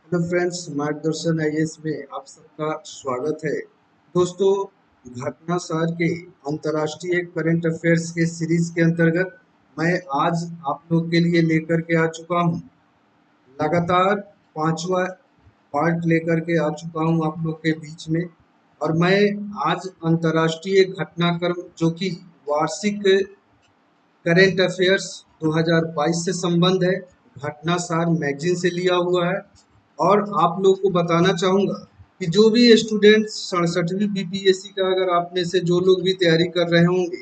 Hello friends, मार्गदर्शन IAS में आप सबका स्वागत है। दोस्तों, घटनासार के अंतर्राष्ट्रीय करंट अफेयर्स के सीरीज के अंतर्गत मैं आज आप लोग के लिए लेकर के आ चुका हूं। लगातार पांचवा पार्ट लेकर के आ चुका हूं आप लोग के बीच में। और मैं आज अंतर्राष्ट्रीय घटनाक्रम जो कि वार्षिक करेंट अफेयर्स 2022 से संबंध है, घटनासार मैगजीन से लिया हुआ है। और आप लोग को बताना चाहूँगा कि जो भी स्टूडेंट्स 67वीं बीपीएससी का अगर आप में से जो लोग भी तैयारी कर रहे होंगे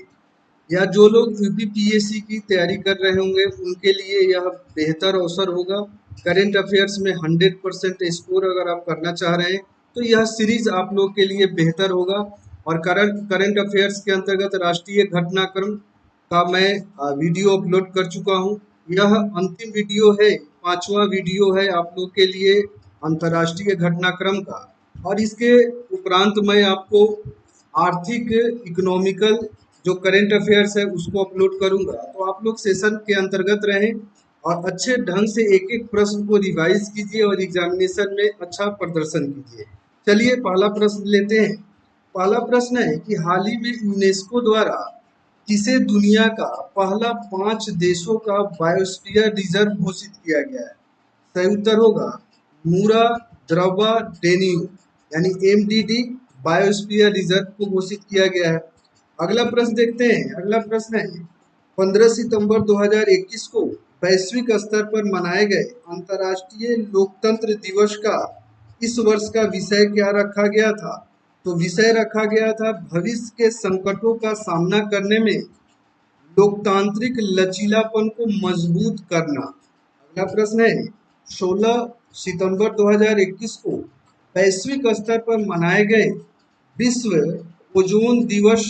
या जो लोग यूपीपीएससी की तैयारी कर रहे होंगे, उनके लिए यह बेहतर अवसर होगा। करेंट अफेयर्स में 100% स्कोर अगर आप करना चाह रहे हैं तो यह सीरीज आप लोग के लिए बेहतर होगा। और करंट अफेयर्स के अंतर्गत राष्ट्रीय घटनाक्रम का मैं वीडियो अपलोड कर चुका हूं। यह अंतिम वीडियो है, पांचवा वीडियो है आप लोग के लिए अंतर्राष्ट्रीय घटनाक्रम का। और इसके उपरांत मैं आपको आर्थिक इकोनॉमिकल जो करंट अफेयर्स है उसको अपलोड करूंगा। तो आप लोग सेशन के अंतर्गत रहें और अच्छे ढंग से एक एक प्रश्न को रिवाइज कीजिए और एग्जामिनेशन में अच्छा प्रदर्शन कीजिए। चलिए पहला प्रश्न लेते हैं। पहला प्रश्न है कि हाल ही में यूनेस्को द्वारा किसे दुनिया का पहला 5 देशों का बायोस्फीयर रिजर्व घोषित किया गया है? सही उत्तर होगा मूरा द्रवा डेनियू यानी एमडीडी बायोस्फीयर रिजर्व को घोषित किया गया है। अगला प्रश्न देखते हैं। अगला प्रश्न है 15 सितंबर 2021 को वैश्विक स्तर पर मनाए गए अंतर्राष्ट्रीय लोकतंत्र दिवस का इस वर्ष का विषय क्या रखा गया था? तो विषय रखा गया था भविष्य के संकटों का सामना करने में लोकतांत्रिक लचीलापन को मजबूत करना। अगला प्रश्न है 16 सितंबर 2021 को वैश्विक स्तर पर मनाए गए विश्व ओजोन दिवस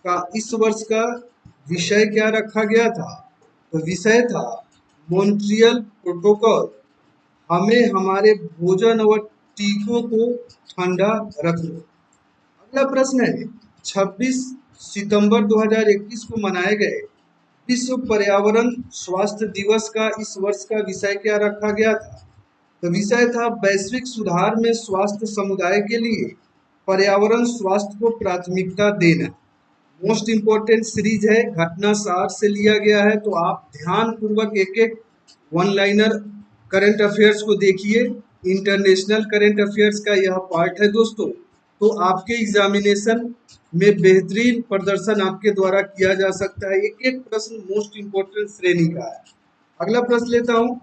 का इस वर्ष का विषय क्या रखा गया था? तो विषय था मॉन्ट्रियल प्रोटोकॉल, हमें हमारे भोजन और टीकों को ठंडा रखना। अगला प्रश्न है 26 सितंबर 2021 को मनाए गए विश्व पर्यावरण स्वास्थ्य दिवस का इस वर्ष का विषय क्या रखा गया था? तो विषय था वैश्विक सुधार में स्वास्थ्य समुदाय के लिए पर्यावरण स्वास्थ्य को प्राथमिकता देना। मोस्ट इम्पोर्टेंट सीरीज है, घटना सार से लिया गया है। तो आप ध्यान पूर्वक एक एक वन लाइनर करंट अफेयर्स को देखिए। इंटरनेशनल करंट अफेयर्स का यह पार्ट है दोस्तों। तो आपके एग्जामिनेशन में बेहतरीन प्रदर्शन आपके द्वारा किया जा सकता है। एक एक प्रश्न मोस्ट इम्पोर्टेंट श्रेणी का है। अगला प्रश्न लेता हूं।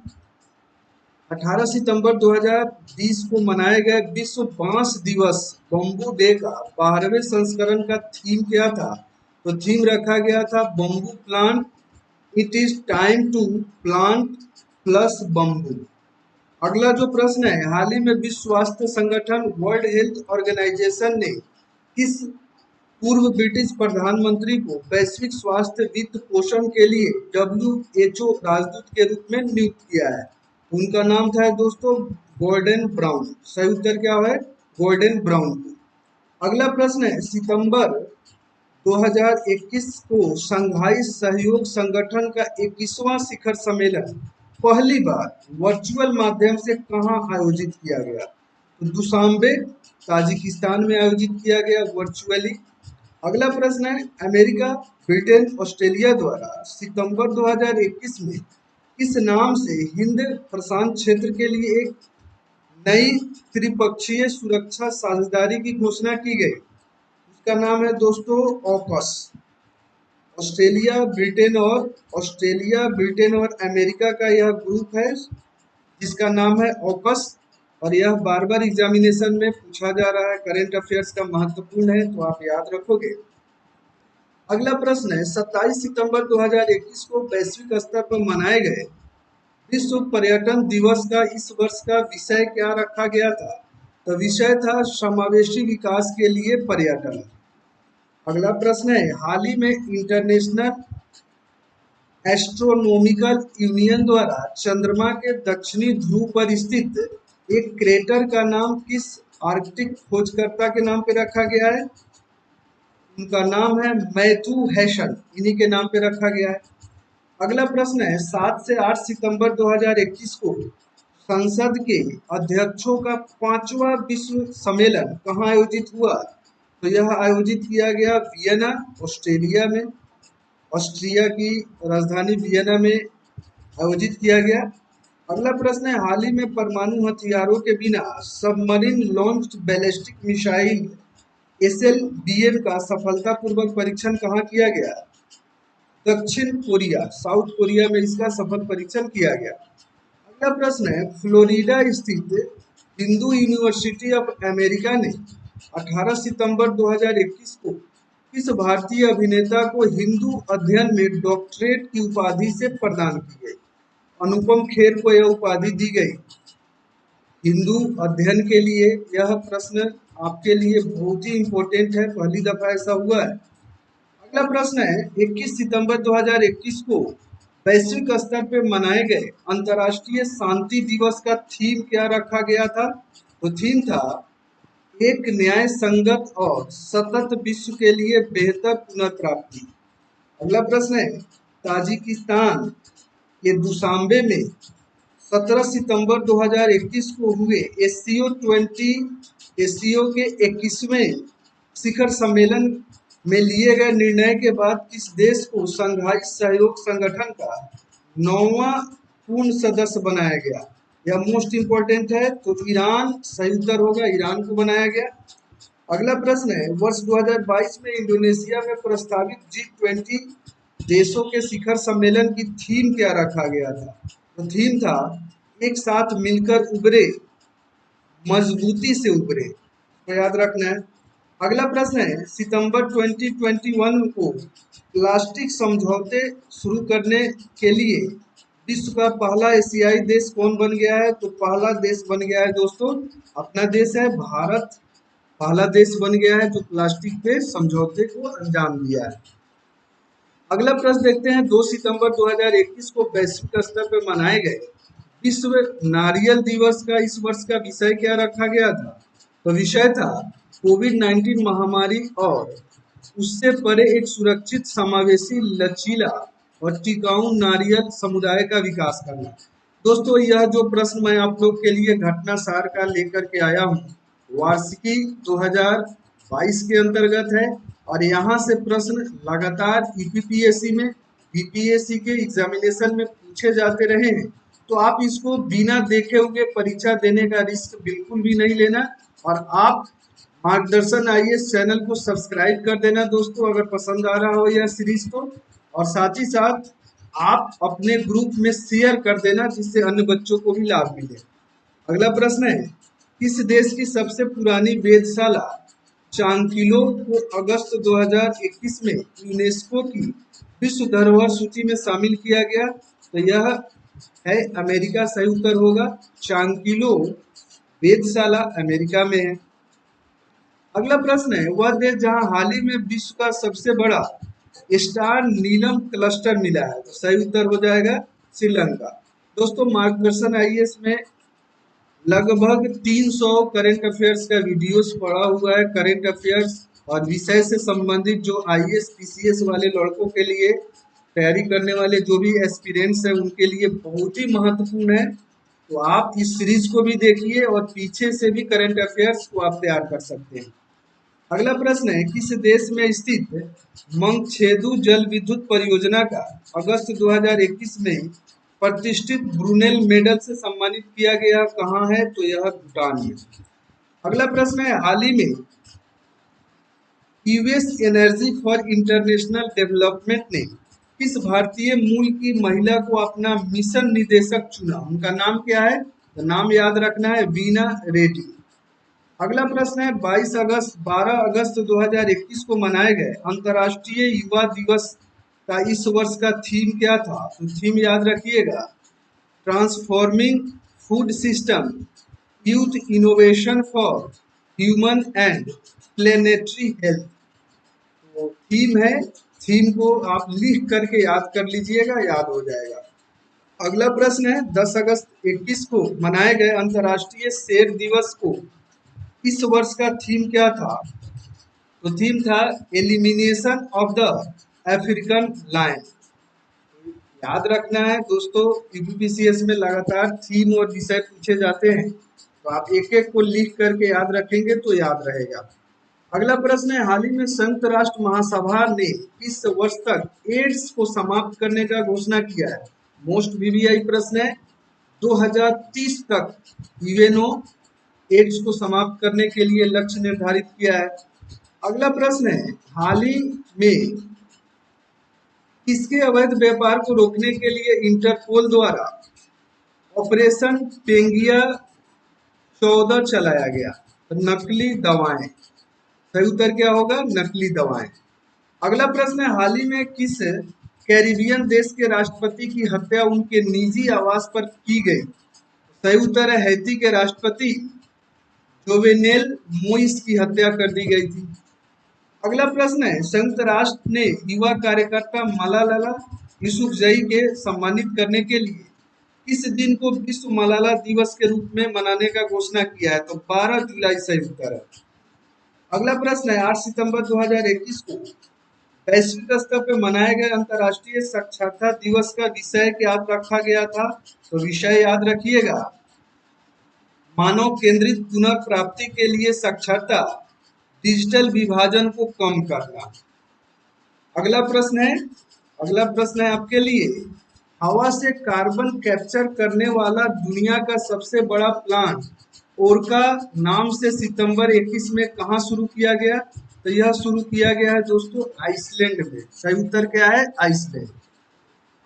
18 सितंबर 2020 को मनाए गए विश्व बांस दिवस बम्बू डे का 12वें संस्करण का थीम क्या था? तो थीम रखा गया था bamboo plant, it is time to plant plus bamboo. अगला जो प्रश्न है, हाल ही में विश्व स्वास्थ्य संगठन वर्ल्ड हेल्थ ऑर्गेनाइजेशन ने किस पूर्व ब्रिटिश प्रधानमंत्री को वैश्विक स्वास्थ्य वित्त पोषण के लिए WHO राजदूत के रूप में नियुक्त किया है? उनका नाम था दोस्तों गॉर्डन ब्राउन। सही उत्तर क्या है? Gordon Brown. अगला प्रश्न है सितंबर 2021 को शंघाई सहयोग संगठन का 21वां शिखर सम्मेलन पहली बार वर्चुअल माध्यम से कहां आयोजित किया गया? तो दुशांबे ताजिकिस्तान में आयोजित किया गया वर्चुअली। अगला प्रश्न है अमेरिका, ब्रिटेन, ऑस्ट्रेलिया द्वारा सितंबर 2021 में किस नाम से हिंद प्रशांत क्षेत्र के लिए एक नई त्रिपक्षीय सुरक्षा साझेदारी की घोषणा की गई? उसका नाम है दोस्तों ऑकस। ऑस्ट्रेलिया, ब्रिटेन और अमेरिका का यह ग्रुप है जिसका नाम है ऑकस। और यह बार बार एग्जामिनेशन में पूछा जा रहा है, करंट अफेयर्स का महत्वपूर्ण है, तो आप याद रखोगे। अगला प्रश्न है 27 सितंबर 2021 को वैश्विक स्तर पर मनाए गए विश्व पर्यटन दिवस का इस वर्ष का विषय क्या रखा गया था? तो विषय था समावेशी विकास के लिए पर्यटन। अगला प्रश्न है हाल ही में इंटरनेशनल एस्ट्रोनॉमिकल यूनियन द्वारा चंद्रमा के दक्षिणी ध्रुव पर स्थित एक क्रेटर का नाम किस आर्कटिक खोजकर्ता के नाम पे रखा गया है? उनका नाम है मैथ्यू हैशन, इन्हीं के नाम पे रखा गया है। अगला प्रश्न है 7 से 8 सितंबर 2021 को संसद के अध्यक्षों का 5वां विश्व सम्मेलन कहाँ आयोजित हुआ? तो यह आयोजित किया गया वियना, ऑस्ट्रेलिया में। ऑस्ट्रिया की राजधानी वियना में आयोजित किया गया। अगला प्रश्न है, हाल ही में परमाणु हथियारों के बिना submarine launched ballistic missile SLBM का सफलतापूर्वक परीक्षण कहाँ किया गया? दक्षिण कोरिया, साउथ कोरिया में इसका सफल परीक्षण किया गया। अगला प्रश्न है, फ्लोरिडा स्थित हिंदू यूनिवर्सिटी ऑफ अमेरिका ने 18 सितंबर 2021 को किस भारतीय अभिनेता को हिंदू अध्ययन में डॉक्टरेट की उपाधि से प्रदान की गई? अनुपम खेर को यह उपाधि दी गई हिंदू अध्ययन के लिए। यह प्रश्न आपके लिए बहुत ही इंपॉर्टेंट है, पहली दफा ऐसा हुआ है। अगला प्रश्न है, 21 सितंबर 2021 को वैश्विक स्तर पर मनाए गए अंतर्राष्ट्रीय शांति दिवस का थीम क्या रखा गया था? तो थीम था एक न्याय संगत और सतत विश्व के लिए बेहतर पुनर्प्राप्ति। अगला प्रश्न है, ताजिकिस्तान के दुशांबे में 17 सितंबर 2021 को हुए एससीओ के 21वें शिखर सम्मेलन में लिए गए निर्णय के बाद किस देश को शंघाई सहयोग संगठन का 9वां पूर्ण सदस्य बनाया गया? यह मोस्ट इंपॉर्टेंट है, तो ईरान सही उत्तर होगा, ईरान को बनाया गया। अगला प्रश्न है, वर्ष 2022 में इंडोनेशिया में प्रस्तावित G20 देशों के शिखर सम्मेलन की थीम क्या रखा गया था? तो थीम था एक साथ मिलकर उभरे, मजबूती से उभरे, तो याद रखना है। अगला प्रश्न है, सितंबर 2021 को प्लास्टिक समझौते शुरू करने के लिए विश्व का पहला एशियाई देश कौन बन गया है? तो पहला देश बन गया है दोस्तों अपना देश है भारत, पहला देश बन गया है जो प्लास्टिक पे समझौते को अंजाम दिया है। अगला प्रश्न देखते हैं, 2 सितंबर 2021 को वैश्विक स्तर पर मनाए गए विश्व नारियल दिवस का इस वर्ष का विषय क्या रखा गया था? तो विषय था कोविड-19 महामारी और उससे परे एक सुरक्षित, समावेशी, लचीला और टिकाऊ नारियल समुदाय का विकास करना। दोस्तों, यह जो प्रश्न मैं आप लोग के लिए घटना सार का लेकर के आया हूँ वार्षिकी 2022 के अंतर्गत है, और यहाँ से प्रश्न लगातार यूपीपीएससी में, बीपीएससी के एग्जामिनेशन में पूछे जाते रहे हैं, तो आप इसको बिना देखे हुए परीक्षा देने का रिस्क बिल्कुल भी नहीं लेना। और आप मार्गदर्शन आईएएस चैनल को सब्सक्राइब कर देना दोस्तों, अगर पसंद आ रहा हो यह सीरीज तो, और साथ ही साथ आप अपने ग्रुप में शेयर कर देना जिससे अन्य बच्चों को भी लाभ मिले। अगला प्रश्न है, किस देश की सबसे पुरानी वेधशाला चांकिलो को अगस्त 2021 में यूनेस्को की विश्व धरोहर सूची में शामिल किया गया? तो यह है अमेरिका, सही उत्तर होगा। चांकिलो वेधशाला अमेरिका में है। अगला प्रश्न है, वह देश जहां हाल ही में विश्व का सबसे बड़ा स्टार नीलम क्लस्टर मिला है? तो सही उत्तर हो जाएगा श्रीलंका। दोस्तों, मार्गदर्शन आईएएस में लगभग 300 करंट अफेयर्स का वीडियोस पड़ा हुआ है। करंट अफेयर्स और विषय से संबंधित जो आईएएस पीसीएस वाले लड़कों के लिए, तैयारी करने वाले जो भी एस्पिरेंट्स हैं उनके लिए बहुत ही महत्वपूर्ण है। तो आप इस सीरीज को भी देखिए और पीछे से भी करंट अफेयर्स को आप तैयार कर सकते हैं। अगला प्रश्न है, किस देश में स्थित मंगछेदु जल विद्युत परियोजना का अगस्त 2021 में प्रतिष्ठित ब्रुनेल मेडल से सम्मानित किया गया कहाँ है? तो यह भूटान में। अगला प्रश्न है, हाल ही में US energy for international development ने किस भारतीय मूल की महिला को अपना मिशन निदेशक चुना? उनका नाम क्या है? तो नाम याद रखना है, वीना रेड्डी। अगला प्रश्न है, 12 अगस्त 2021 को मनाए गए अंतर्राष्ट्रीय युवा दिवस का इस वर्ष का थीम क्या था? तो थीम याद रखिएगा, transforming food system, youth innovation for human and planetary health. तो थीम है, थीम को आप लिख करके याद कर लीजिएगा, याद हो जाएगा। अगला प्रश्न है, 10 अगस्त 21 को मनाए गए अंतर्राष्ट्रीय शेर दिवस को इस वर्ष का थीम क्या था? तो थीम था elimination of the African lion. याद रखना है दोस्तों, यूपीपीसीएस में लगातार थीम और विषय पूछे जाते हैं, तो आप एक एक को लिख करके याद रखेंगे तो याद रहेगा। अगला प्रश्न है, हाल ही में संयुक्त राष्ट्र महासभा ने किस वर्ष तक एड्स को समाप्त करने का घोषणा किया है? मोस्ट वीवीआई प्रश्न है। 2030 तक यूएनओ एड्स को समाप्त करने के लिए लक्ष्य निर्धारित किया है। अगला प्रश्न है, हाल ही में किसके अवैध व्यापार को रोकने के लिए इंटरपोल द्वारा ऑपरेशन पेंगिया 14 चलाया गया? तो नकली दवाएं, सही उत्तर क्या होगा? नकली दवाएं। अगला प्रश्न है, हाल ही में किस कैरिबियन देश के राष्ट्रपति की हत्या उनके निजी आवास पर की गई? सही उत्तर है हैती के राष्ट्रपति जोवेनेल मोइस की हत्या कर दी गई थी। अगला प्रश्न है, संयुक्त राष्ट्र ने युवा कार्यकर्ता मलाला यूसुफजई के सम्मानित करने के लिए किस दिन को विश्व मलाला दिवस के रूप में मनाने का घोषणा किया है? तो 12 जुलाई सही उत्तर है। अगला प्रश्न है, 8 सितंबर 2021 को वैश्विक स्तर पर मनाए गए अंतर्राष्ट्रीय साक्षरता दिवस का विषय क्या रखा गया था? तो विषय याद रखिएगा, मानव केंद्रित पुनर्प्राप्ति के लिए साक्षरता, डिजिटल विभाजन को कम करना। अगला प्रश्न है आपके लिए, हवा से कार्बन कैप्चर करने वाला दुनिया का सबसे बड़ा प्लांट ओरका नाम से सितंबर 21 में कहाँ शुरू किया गया? तो यह शुरू किया गया है दोस्तों आइसलैंड में। सही उत्तर क्या है? आइसलैंड।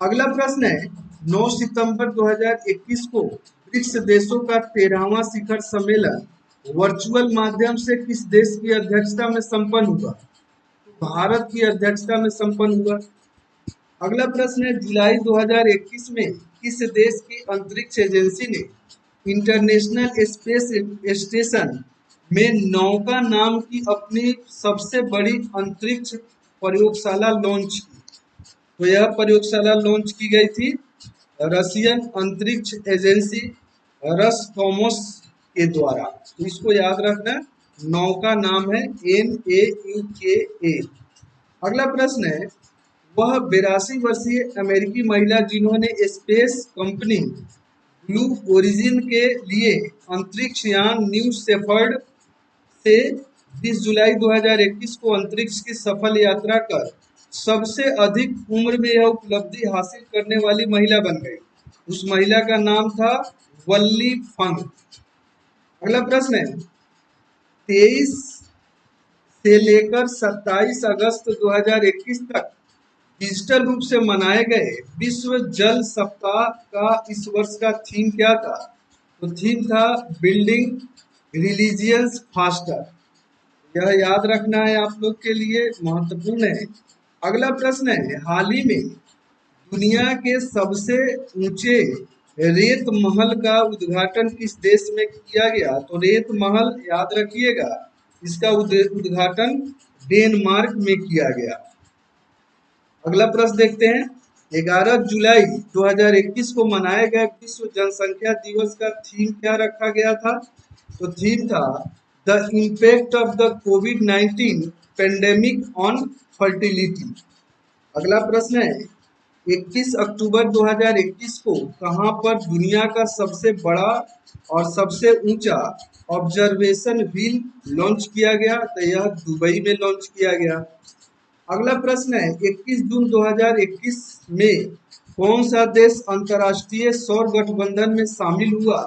अगला प्रश्न है, 9 सितंबर 2021 को ब्रिक्स देशों का 13वां शिखर सम्मेलन वर्चुअल माध्यम से किस देश की अध्यक्षता में संपन्न हुआ? भारत की अध्यक्षता में संपन्न हुआ। अगला प्रश्न है, जुलाई 2021 में किस देश की अंतरिक्ष एजेंसी ने इंटरनेशनल स्पेस स्टेशन में नौका नाम की अपनी सबसे बड़ी अंतरिक्ष प्रयोगशाला लॉन्च की? तो यह प्रयोगशाला लॉन्च की गई थी रशियन अंतरिक्ष एजेंसी रसकॉमोस के द्वारा। तो इसको याद रखना, नौका नाम है NAUKA। अगला प्रश्न है, वह 82 वर्षीय अमेरिकी महिला जिन्होंने स्पेस कंपनी ब्लू ओरिजिन के लिए अंतरिक्ष यान न्यू शेफर्ड से 20 जुलाई 2021 को अंतरिक्ष की सफल यात्रा कर सबसे अधिक उम्र में यह उपलब्धि हासिल करने वाली महिला बन गई। उस महिला का नाम था वल्ली फंग। अगला प्रश्न है, 23 से लेकर 27 अगस्त 2021 तक डिजिटल रूप से मनाए गए विश्व जल सप्ताह का इस वर्ष का थीम क्या था? तो थीम था बिल्डिंग रिलीजियंस फास्टर। यह याद रखना है आप लोग के लिए, महत्वपूर्ण है। अगला प्रश्न है, हाल ही में दुनिया के सबसे ऊंचे रेत महल का उद्घाटन किस देश में किया गया? तो रेत महल याद रखिएगा, इसका उद्घाटन डेनमार्क में किया गया। अगला प्रश्न देखते हैं, 11 जुलाई 2021 को मनाए गए विश्व जनसंख्या दिवस का थीम क्या रखा गया था? तो थीम था the impact of the covid pandemic on fertility. अगला प्रश्न है, 21 अक्टूबर 2021 को कहां पर दुनिया का सबसे बड़ा और सबसे ऊंचा ऑब्जर्वेशन व्हील लॉन्च किया गया? तो यह दुबई में लॉन्च किया गया। अगला प्रश्न है, 21 जून 2021 में कौन सा देश अंतर्राष्ट्रीय सौर गठबंधन में शामिल हुआ?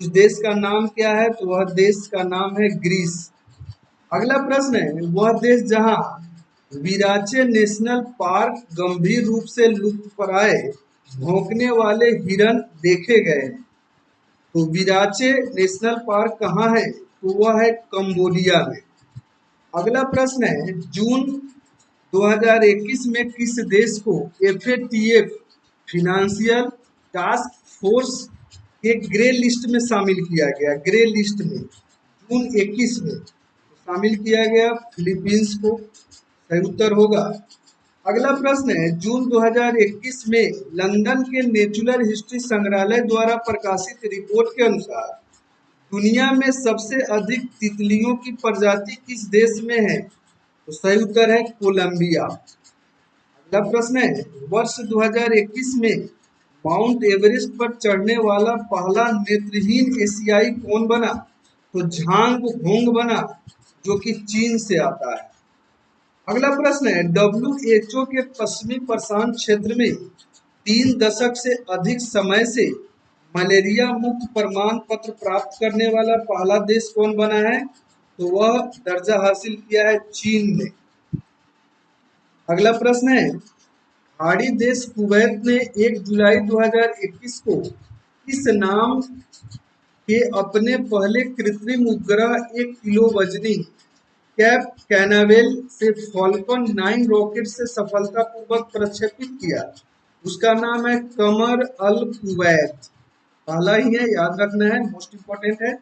उस देश का नाम क्या है? तो वह देश का नाम है ग्रीस। अगला प्रश्न है, वह देश जहां विराचे नेशनल पार्क गंभीर रूप से लुप्तप्राय भौंकने वाले हिरन देखे गए हैं। तो विराचे नेशनल पार्क कहाँ है? तो वह है कंबोडिया में। अगला प्रश्न है, जून 2021 में किस देश को FATF फिनेंशियल टास्क फोर्स के ग्रे लिस्ट में शामिल किया गया? ग्रे लिस्ट में जून 21 में शामिल किया गया फिलीपींस को। सही उत्तर होगा। अगला प्रश्न है, जून 2021 में लंदन के नेचुरल हिस्ट्री संग्रहालय द्वारा प्रकाशित रिपोर्ट के अनुसार दुनिया में सबसे अधिक तितलियों की प्रजाति किस देश में है? तो सही उत्तर है कोलंबिया। अगला प्रश्न है, वर्ष 2021 में माउंट एवरेस्ट पर चढ़ने वाला पहला नेत्रहीन एशियाई कौन बना? तो झांग होंग बना, जो कि चीन से आता है। अगला प्रश्न है, WHO के पश्चिमी प्रशांत क्षेत्र में 3 दशक से अधिक समय से मलेरिया मुक्त प्रमाण पत्र प्राप्त करने वाला पहला देश कौन बना है? तो वह दर्जा हासिल किया है चीन ने। अगला प्रश्न है, खाड़ी देश कुवैत ने 1 जुलाई 2021 को किस नाम के अपने पहले कृत्रिम उपग्रह 1 किलो वजनी कैप कैनावेल से फॉल्कन 9 रॉकेट से सफलतापूर्वक प्रक्षेपित किया? उसका नाम है कमर अल कुवैत। पहला ही है, याद रखना है, मोस्ट इंपॉर्टेंट है।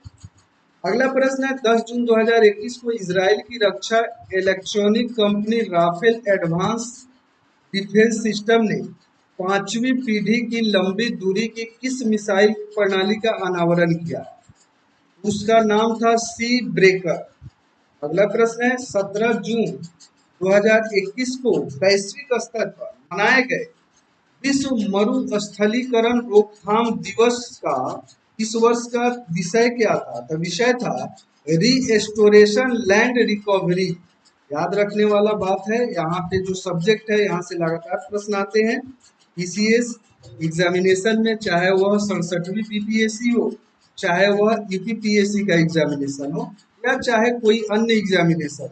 अगला प्रश्न है, 10 जून 2021 को इजराइल की रक्षा electronic company Rafael advance defence system ने 5वीं पीढ़ी की लंबी दूरी की किस मिसाइल प्रणाली का अनावरण किया? उसका नाम था सी ब्रेकर। अगला प्रश्न है, 17 जून 2021 को वैश्विक स्तर पर मनाए गए विश्व मरुस्थलीकरण रोकथाम दिवस का इस वर्ष का विषय क्या था? तो विषय था रीएस्टोरेशन लैंड रिकवरी। याद रखने वाला बात है, यहाँ पे जो सब्जेक्ट है यहाँ से लगातार प्रश्न आते हैं पीसीएस एग्जामिनेशन में, चाहे वह 67वीं बीपीएससी हो, चाहे वह यूपीपीएससी का एग्जामिनेशन हो, या चाहे कोई अन्य एग्जामिनेशन,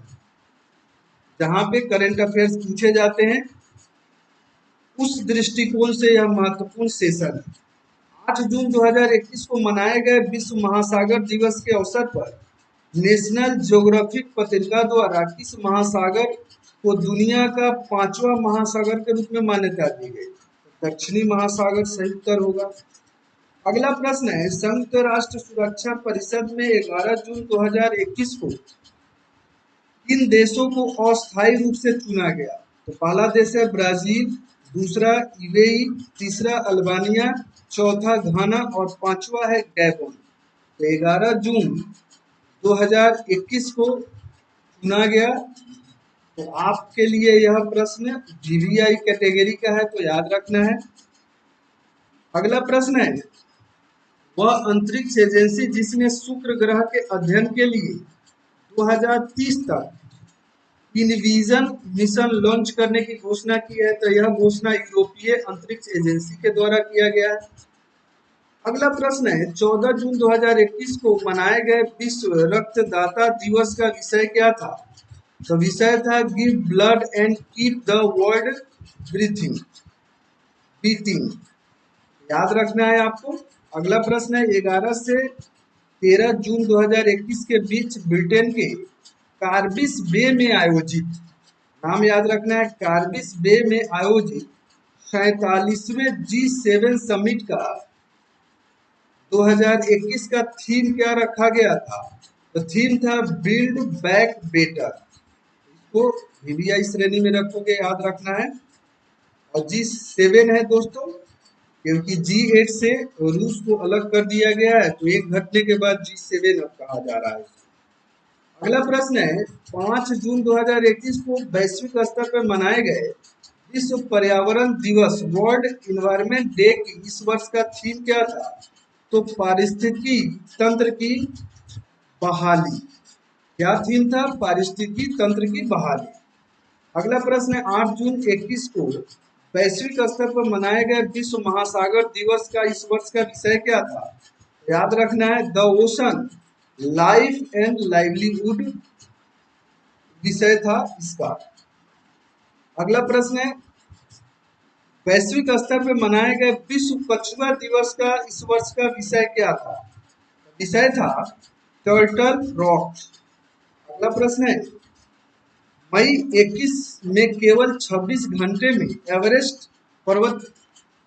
जहाँ पे करंट अफेयर्स पूछे जाते हैं, उस दृष्टिकोण से यह महत्वपूर्ण सेशन है। 8 जून 2021 को मनाए गए विश्व महासागर दिवस के अवसर पर नेशनल ज्योग्राफिक पत्रिका द्वारा किस महासागर को दुनिया का 5वां महासागर के रूप में मान्यता दी गई? दक्षिणी महासागर सही उत्तर होगा। अगला प्रश्न है, संयुक्त राष्ट्र सुरक्षा परिषद में 11 जून 2021 को किन देशों को अस्थायी रूप से चुना गया? तो पहला देश है ब्राजील, दूसरा यूएई, तीसरा अल्बानिया, चौथा घाना और पांचवा है गैबोन। तो 11 जून 2021 को चुना गया। तो आपके लिए यह प्रश्न जीवीआई कैटेगरी का है, तो याद रखना है। अगला प्रश्न है, वह अंतरिक्ष एजेंसी जिसने शुक्र ग्रह के अध्ययन के लिए 2030 तक इनविजन मिशन लॉन्च करने की घोषणा की है? तो यह घोषणा यूरोपीय अंतरिक्ष एजेंसी के द्वारा किया गया है। अगला प्रश्न है, 14 जून 2021 को मनाए गए विश्व रक्तदाता दिवस का विषय क्या था? तो विषय था give blood and keep the world breathing beating. याद रखना है आपको। अगला प्रश्न है, 11 से 13 जून 2021 के बीच ब्रिटेन के कार्बिस बे में आयोजित, नाम याद रखना है, कार्बिस बे में आयोजित 47वें G7 समिट का 2021 का थीम क्या रखा गया था? तो थीम था बिल्ड बैक बेटर। इसको वीवीआई श्रेणी में रखोगे, याद रखना है। और G7 है दोस्तों, क्योंकि G8 से रूस को अलग कर दिया गया है, तो एक घटने के बाद G7 अब कहा जा रहा है। अगला प्रश्न है, 5 जून 2021 को वैश्विक स्तर पर मनाए गए विश्व पर्यावरण दिवस वर्ल्ड इन्वायरमेंट डे की इस वर्ष का थीम क्या था? तो पारिस्थितिकी तंत्र की बहाली। क्या थीम था? पारिस्थितिकी तंत्र की बहाली। अगला प्रश्न है, 8 जून 21 को वैश्विक स्तर पर मनाए गए विश्व महासागर दिवस का इस वर्ष का विषय क्या था? याद रखना है, the ocean life and livelihood विषय था इसका। अगला प्रश्न है, वैश्विक स्तर पर मनाए गए विश्व कछुआ दिवस का इस वर्ष का विषय क्या था? विषय था टर्टल रॉक। अगला प्रश्न है, मई 21 में केवल 26 घंटे में एवरेस्ट पर्वत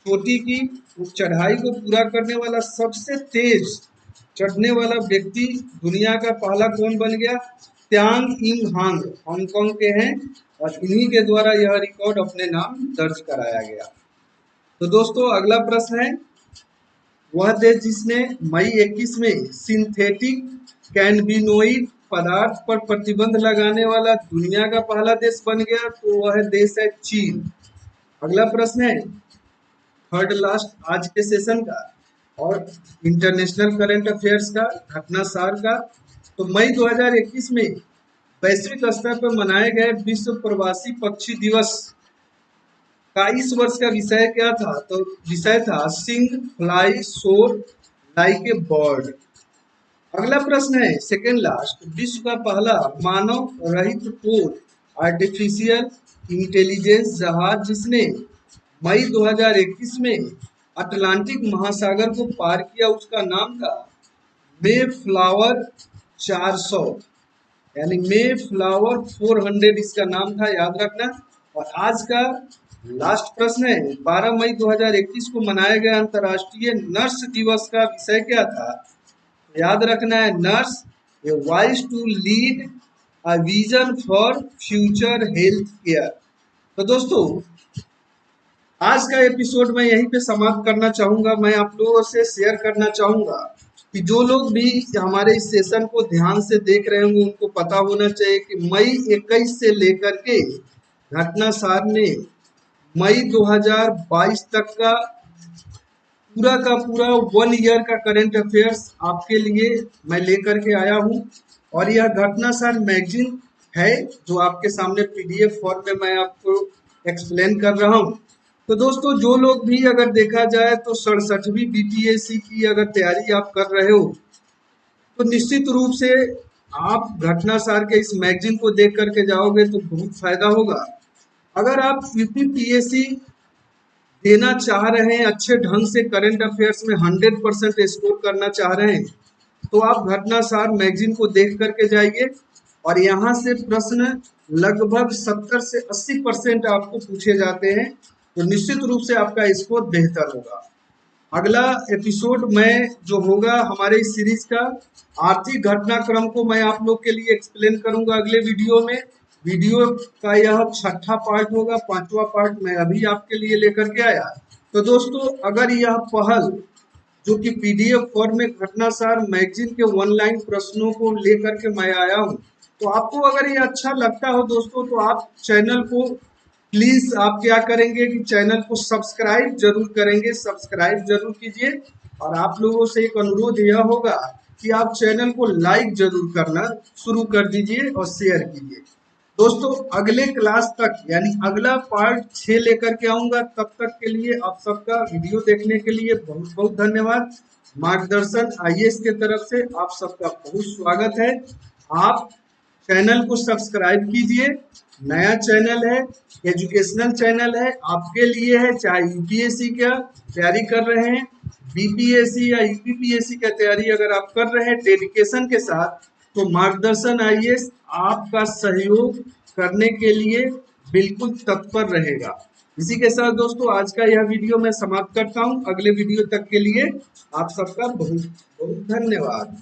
चोटी की चढ़ाई को पूरा करने वाला सबसे तेज चढ़ने वाला व्यक्ति दुनिया का पहला कौन बन गया? त्यांग इंग हांग, हांगकांग के हैं, और इन्हीं के द्वारा यह रिकॉर्ड अपने नाम दर्ज कराया गया। तो दोस्तों अगला प्रश्न है, वह देश जिसने मई 21 में सिंथेटिक कैनबिनोइड पदार्थ पर प्रतिबंध लगाने वाला दुनिया का पहला देश बन गया, तो वह देश है चीन। अगला प्रश्न है थर्ड लास्ट आज के सेशन का और इंटरनेशनल करंट अफेयर्स का घटना सार का। तो मई 2021 में वैश्विक स्तर पर मनाए गए विश्व प्रवासी पक्षी दिवस का इस वर्ष का विषय क्या था? तो विषय था सिंग फ्लाई सोर लाइक ए बर्ड। अगला प्रश्न है सेकेंड लास्ट, विश्व का पहला मानव रहित पूर्ण आर्टिफिशियल इंटेलिजेंस जहाज जिसने मई 2021 में अटलांटिक महासागर को पार किया उसका नाम था मे फ्लावर 400, यानी मे फ्लावर 400 इसका नाम था, याद रखना। और आज का लास्ट प्रश्न है 12 मई 2021 को मनाया गया अंतर्राष्ट्रीय नर्स दिवस का विषय क्या था? याद रखना है nurse a voice to lead a vision for future health care. तो दोस्तों आज का एपिसोड मैं यहीं पे समाप्त करना चाहूंगा। मैं आप लोगों से शेयर करना चाहूंगा कि जो लोग भी हमारे इस सेशन को ध्यान से देख रहे होंगे उनको पता होना चाहिए कि मई 21 से लेकर के घटना सार ने मई 2022 तक का पूरा 1 ईयर का करंट अफेयर्स आपके लिए मैं लेकर के आया हूं। और यह घटना सार मैगजीन है जो आपके सामने पीडीएफ फॉर्म में मैं आपको एक्सप्लेन कर रहा हूं। तो दोस्तों जो लोग भी अगर देखा जाए तो 67वीं बीपीएससी की अगर तैयारी आप कर रहे हो तो निश्चित रूप से आप घटना सार के इस मैगजीन को देख करके जाओगे तो बहुत फायदा होगा। अगर आप यूपीपीएससी देना चाह रहे हैं, अच्छे ढंग से करंट अफेयर्स में 100% स्कोर करना चाह रहे हैं तो आप घटना सार मैगजीन को देख करके जाइए और यहाँ से प्रश्न लगभग 70 से 80% आपको पूछे जाते हैं, तो निश्चित रूप से आपका स्कोर बेहतर होगा। अगला एपिसोड में जो होगा हमारे इस सीरीज का आर्थिक घटनाक्रम को मैं आप लोग के लिए एक्सप्लेन करूंगा अगले वीडियो में। वीडियो का यह छठा पार्ट होगा, पांचवा पार्ट मैं अभी आपके लिए लेकर के आया। तो दोस्तों अगर यह पहल जो कि पीडीएफ फॉर्म में घटनासार मैगजीन के 1 लाइन प्रश्नों को लेकर के मैं आया हूं, तो आपको अगर ये अच्छा लगता हो दोस्तों तो आप चैनल को प्लीज आप क्या करेंगे कि चैनल को सब्सक्राइब जरूर करेंगे, सब्सक्राइब जरूर कीजिए। और आप लोगों से एक अनुरोध यह होगा कि आप चैनल को लाइक जरूर करना शुरू कर दीजिए और शेयर कीजिए। दोस्तों अगले क्लास तक यानी अगला पार्ट 6 लेकर के आऊंगा, तब तक के लिए आप सबका वीडियो देखने के लिए बहुत बहुत धन्यवाद। मार्गदर्शन आईएएस के तरफ से आप सबका बहुत स्वागत है। आप चैनल को सब्सक्राइब कीजिए, नया चैनल है, एजुकेशनल चैनल है, आपके लिए है। चाहे यूपीएससी का तैयारी कर रहे हैं, बीपीएससी या यूपीपीएससी का तैयारी अगर आप कर रहे हैं डेडिकेशन के साथ, तो मार्गदर्शन आईएएस आपका सहयोग करने के लिए बिल्कुल तत्पर रहेगा। इसी के साथ दोस्तों आज का यह वीडियो मैं समाप्त करता हूं। अगले वीडियो तक के लिए आप सबका बहुत बहुत धन्यवाद।